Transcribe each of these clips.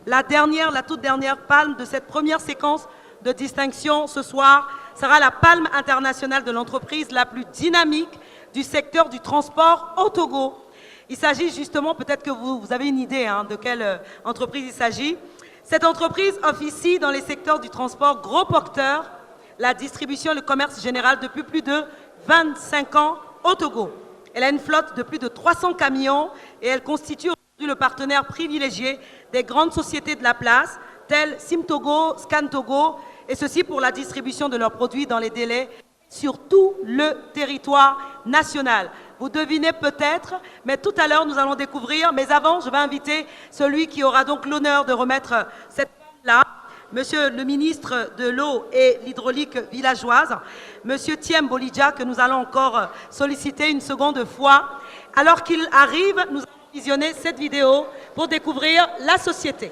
La toute dernière palme de cette première séquence de distinction ce soir sera la palme internationale de l'entreprise la plus dynamique du secteur du transport au Togo. Il s'agit justement, peut-être que vous avez une idée de quelle entreprise il s'agit. Cette entreprise officie dans les secteurs du transport gros porteur, la distribution et le commerce général depuis plus de 25 ans au Togo. Elle a une flotte de plus de 300 camions et elle constitue aujourd'hui le partenaire privilégié des grandes sociétés de la place, telles Simtogo, Scantogo, et ceci pour la distribution de leurs produits dans les délais sur tout le territoire national. Vous devinez peut-être, mais tout à l'heure nous allons découvrir, mais avant je vais inviter celui qui aura donc l'honneur de remettre cette palme-là, Monsieur le ministre de l'eau et l'hydraulique villageoise, Monsieur Thiem Bolidja, que nous allons encore solliciter une seconde fois. Alors qu'il arrive, nous allons visionner cette vidéo pour découvrir la société.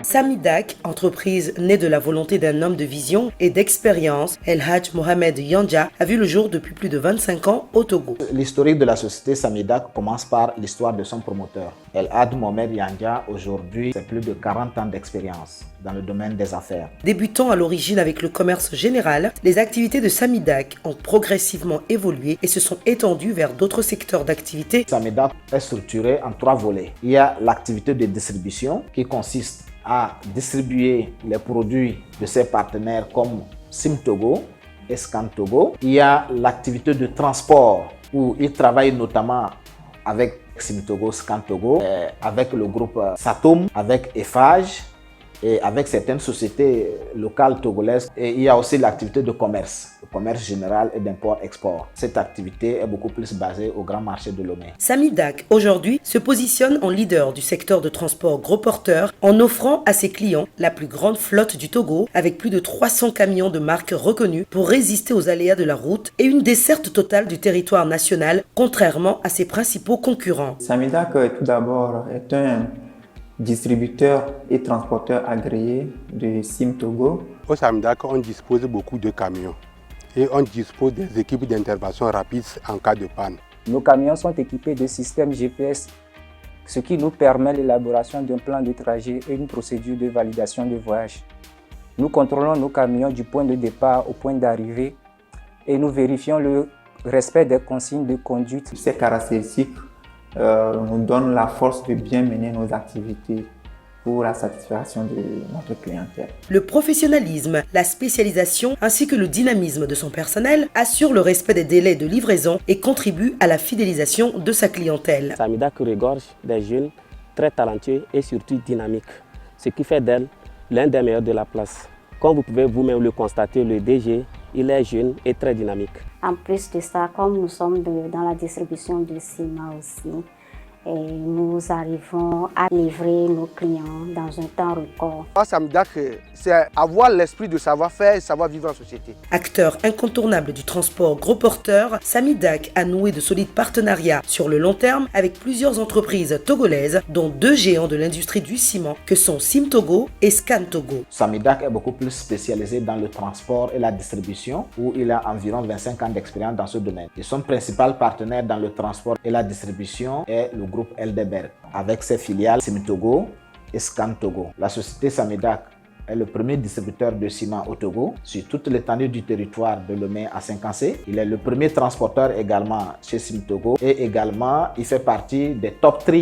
Samidak, entreprise née de la volonté d'un homme de vision et d'expérience, El Hadj Mohamed Yandja, a vu le jour depuis plus de 25 ans au Togo. L'historique de la société Samidak commence par l'histoire de son promoteur. El Hadj Mohamed Yandja, aujourd'hui, c'est plus de 40 ans d'expérience dans le domaine des affaires. Débutant à l'origine avec le commerce général, les activités de Samidak ont progressivement évolué et se sont étendues vers d'autres secteurs d'activité. Samidak est structuré en 3 volets. Il y a l'activité de distribution qui consiste à distribuer les produits de ses partenaires comme Simtogo et Scantogo. Il y a l'activité de transport où il travaille notamment avec Simtogo, Scantogo, avec le groupe Satom, avec Eiffage et avec certaines sociétés locales togolaises. Et il y a aussi l'activité de commerce, le commerce général et d'import-export. Cette activité est beaucoup plus basée au grand marché de Lomé. Samidak, aujourd'hui, se positionne en leader du secteur de transport gros porteur en offrant à ses clients la plus grande flotte du Togo avec plus de 300 camions de marque reconnue pour résister aux aléas de la route et une desserte totale du territoire national, contrairement à ses principaux concurrents. Samidak, tout d'abord, est un distributeur et transporteur agréé de Simtogo. Au Samidak, on dispose beaucoup de camions et on dispose des équipes d'intervention rapide en cas de panne. Nos camions sont équipés de systèmes GPS, ce qui nous permet l'élaboration d'un plan de trajet et une procédure de validation de voyage. Nous contrôlons nos camions du point de départ au point d'arrivée et nous vérifions le respect des consignes de conduite. Ces caractéristiques nous donnent la force de bien mener nos activités pour la satisfaction de notre clientèle. Le professionnalisme, la spécialisation ainsi que le dynamisme de son personnel assurent le respect des délais de livraison et contribuent à la fidélisation de sa clientèle. Samidak regorge des jeunes très talentueux et surtout dynamiques, ce qui fait d'elle l'un des meilleurs de la place. Comme vous pouvez vous-même le constater, le DG, il est jeune et très dynamique. En plus de ça, comme nous sommes dans la distribution de ciment aussi, et nous arrivons à livrer nos clients dans un temps record. Samidak, c'est avoir l'esprit de savoir-faire et savoir-vivre en société. Acteur incontournable du transport gros porteur, Samidak a noué de solides partenariats sur le long terme avec plusieurs entreprises togolaises, dont 2 géants de l'industrie du ciment que sont Simtogo et Scantogo. Samidak est beaucoup plus spécialisé dans le transport et la distribution, où il a environ 25 ans d'expérience dans ce domaine. Et son principal partenaire dans le transport et la distribution est le groupe Eldeberg, avec ses filiales Simtogo et Scantogo. La société Samidak est le premier distributeur de ciment au Togo sur toute l'étendue du territoire de Lomé à Saint-Cancé. Il est le premier transporteur également chez Simtogo et également il fait partie des top 3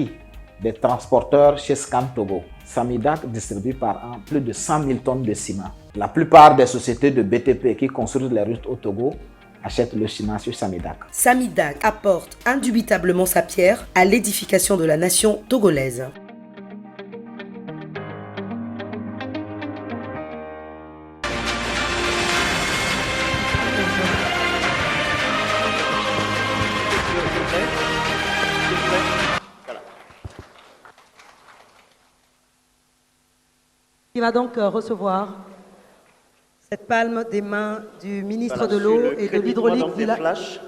des transporteurs chez Scantogo. Samidak distribue par an plus de 100 000 tonnes de ciment. La plupart des sociétés de BTP qui construisent les routes au Togo achète le ciment sur Samidak. Samidak apporte indubitablement sa pierre à l'édification de la nation togolaise. Il va donc recevoir cette palme des mains du ministre de l'eau et de l'hydraulique villageoise.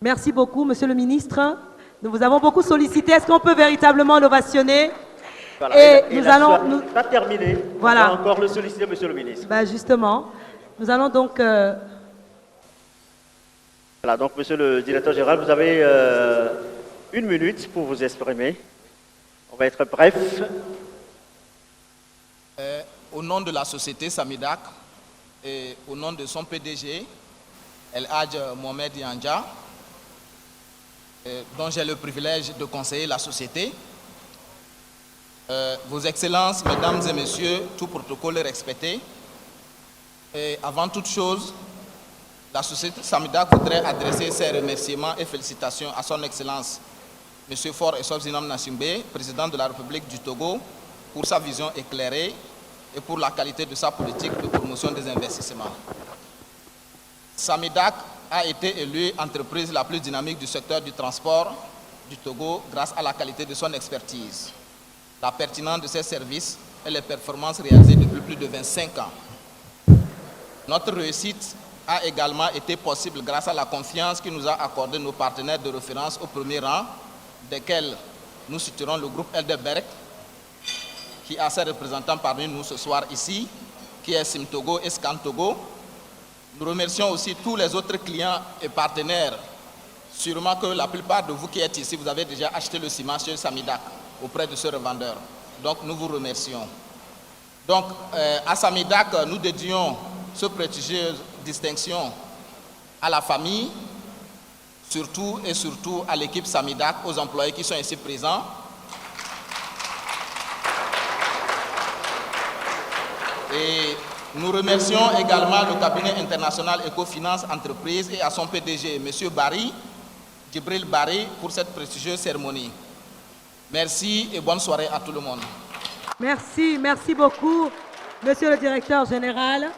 Merci beaucoup, Monsieur le ministre. Nous vous avons beaucoup sollicité. Est-ce qu'on peut véritablement l'ovationner? Voilà. Et nous allons... Nous... Pas terminé. Voilà. On va encore le solliciter, Monsieur le ministre. Ben justement, nous allons donc... Voilà, donc, Monsieur le directeur général, vous avez 1 minute pour vous exprimer. On va être bref. Au nom de la société Samidac et au nom de son PDG, El Hadj Mohamed Yanja, dont j'ai le privilège de conseiller la société, Vos Excellences, Mesdames et Messieurs, tout protocole respecté, et avant toute chose, la société Samidac voudrait adresser ses remerciements et félicitations à son Excellence, M. Faure Essof Zinam Nassimbe, président de la République du Togo, pour sa vision éclairée et pour la qualité de sa politique de promotion des investissements. Samidac a été élue entreprise la plus dynamique du secteur du transport du Togo grâce à la qualité de son expertise, la pertinence de ses services et les performances réalisées depuis plus de 25 ans. Notre réussite a également été possible grâce à la confiance que nous a accordé nos partenaires de référence au premier rang, desquels nous citerons le groupe Eldeberg, qui a ses représentants parmi nous ce soir ici, qui est Simtogo et Scantogo. Nous remercions aussi tous les autres clients et partenaires. Sûrement que la plupart de vous qui êtes ici, vous avez déjà acheté le ciment chez Samidac auprès de ce revendeur. Donc nous vous remercions. Donc à Samidac, nous dédions ce prestigieuse distinction à la famille, surtout et surtout à l'équipe Samidac, aux employés qui sont ici présents. Et nous remercions également le cabinet international Ecofinance Entreprise et à son PDG, M. Barry, Djibril Barry, pour cette prestigieuse cérémonie. Merci et bonne soirée à tout le monde. Merci beaucoup, Monsieur le Directeur Général.